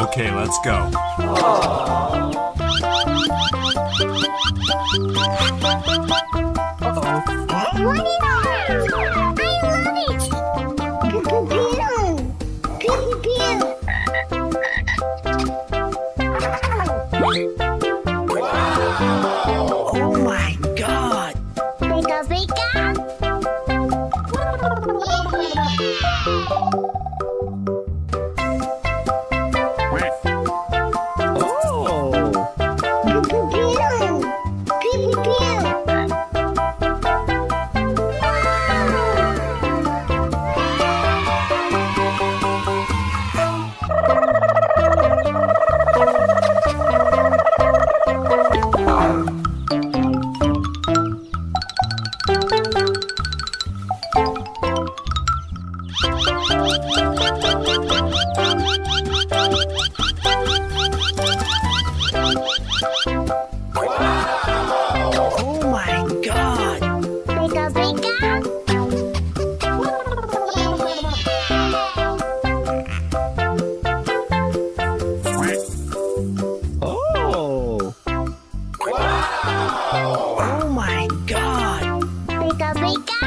Okay, let's go. Oh my God! Pika pika. Oh my God! Pika pika. Oh! Oh my God! Pika pika.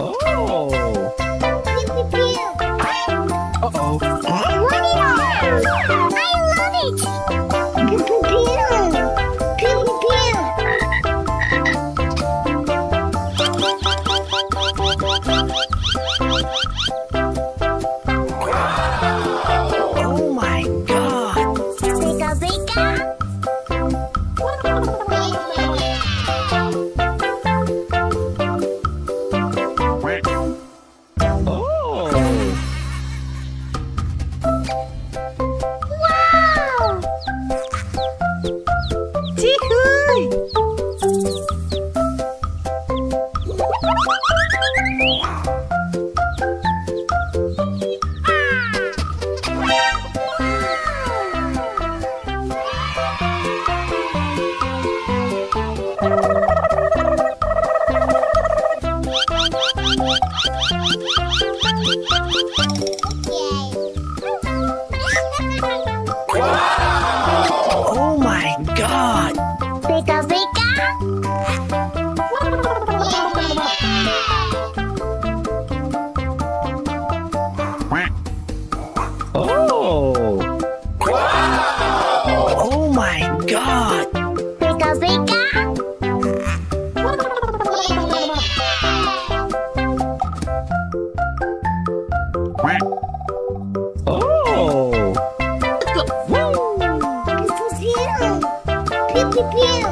Oh! Uh-oh! What is that? I love it. Pew pew pew. Pew pew pew. Oh my God! Pika pika. Oh! Wow. Oh my God! Pika pika. Oh! Oh my God! Pika pika. Oh! Pew pew pew.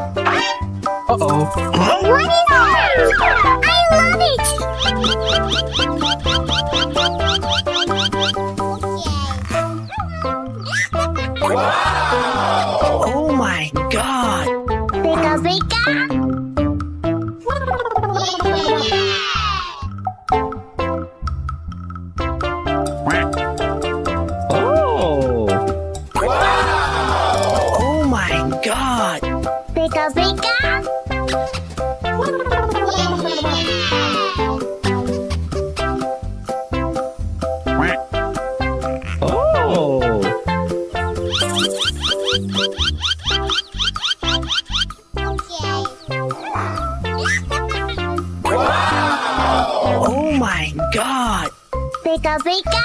Uh-oh! What is that? I love it. Oh my God! Pika pika. Oh! Oh my God! Pika pika. Oh! Oh my God! Pika pika.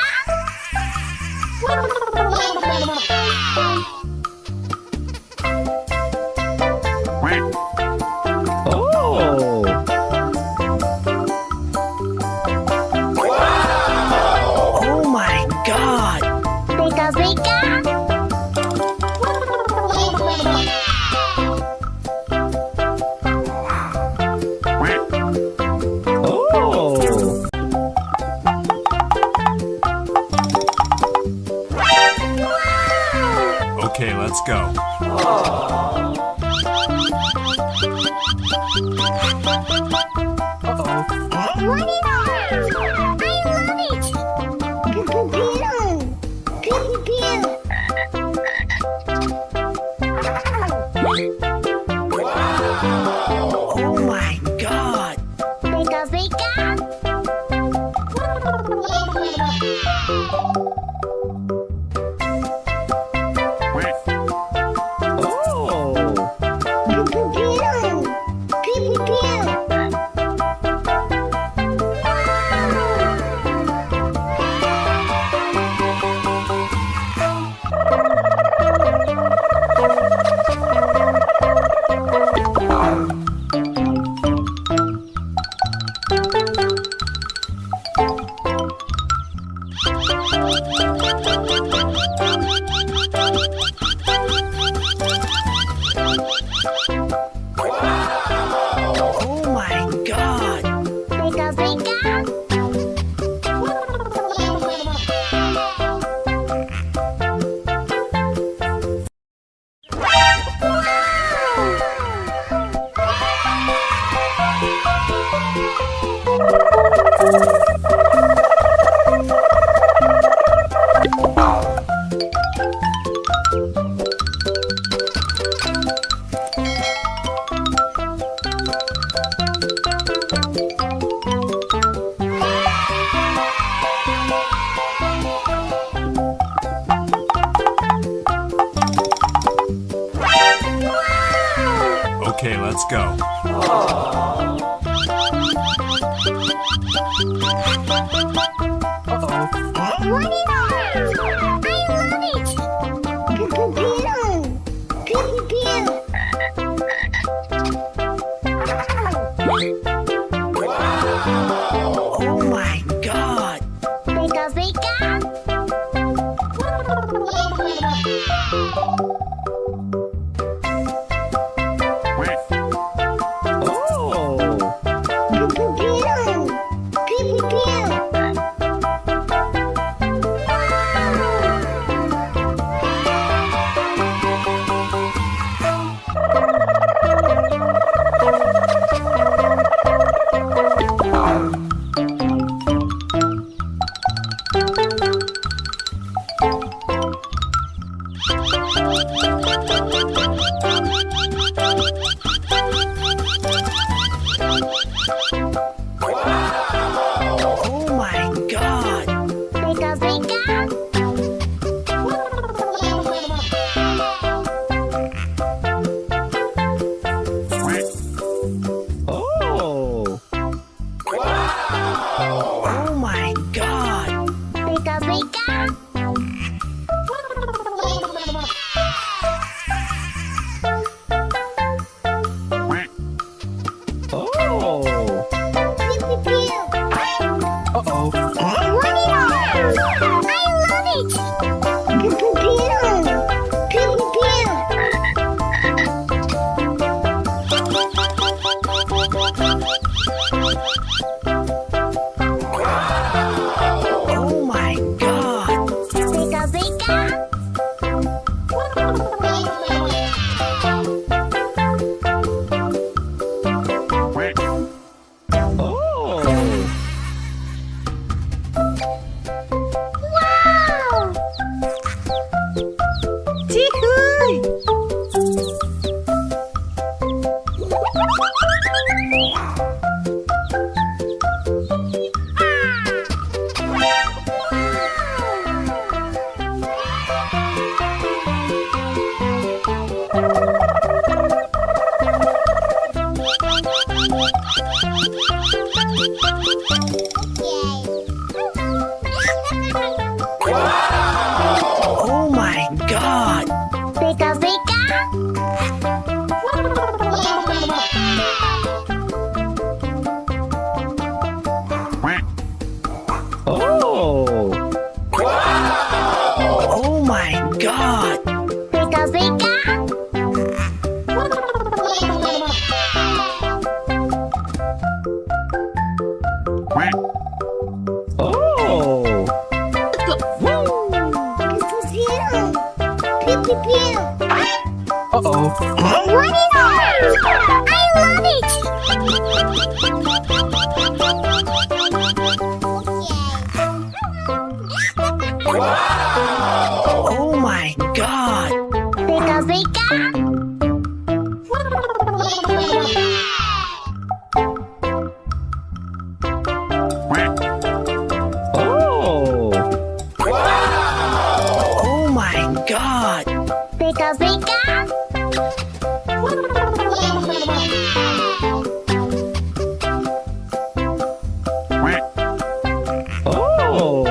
Okay, let's go. What is that? I love it! Pew pew pew! Pew pew pew! Oh my God! Pika pika! Oh! Pew pew pew! Pew pew pew! Oh my God! Pika pika! Okay, let's go. What is that? I love it! Pew pew pew! Pew pew pew! Oh my God! Pika pika! Oh! Pew pew pew! Pew pew pew! Oh my God! Pika pika! Oh! Oh my God! Pika pika! Oh! Pew pew pew! Uh-oh! What is that? I love it! Pew pew pew! Pew pew pew! Oh my God! Pika pika! Oh! Wow! Oh my God! Pika pika! Oh! Oh my God! Pika pika! Oh! Pew pew pew! Pew pew pew! Uh-oh. What is that? I love it! Oh my God! Pika pika! Oh! Oh my God! Pika pika! Oh!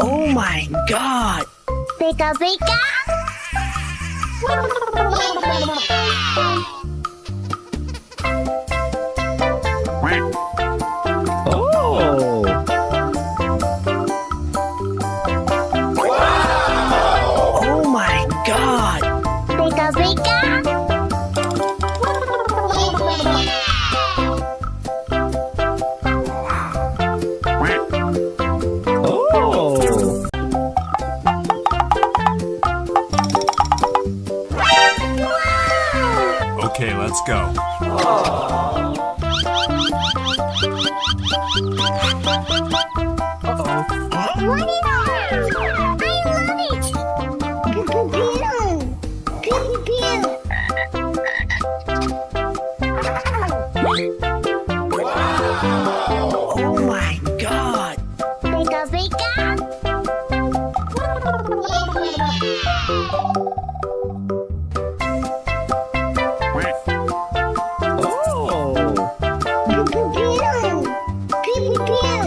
Oh my God! Pika pika! Oh! Oh my God! Pika pika! Oh! Okay, let's go. What is that? I love it! Pew pew pew! Pew pew pew! Oh my God! Pika pika! Oh! Pew pew pew! Pew pew pew!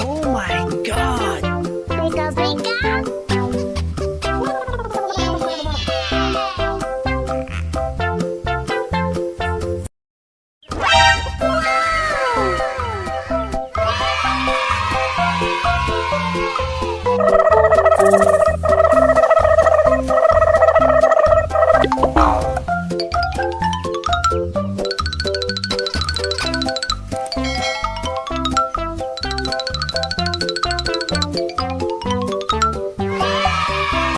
Oh my God! Pika pika! Wow!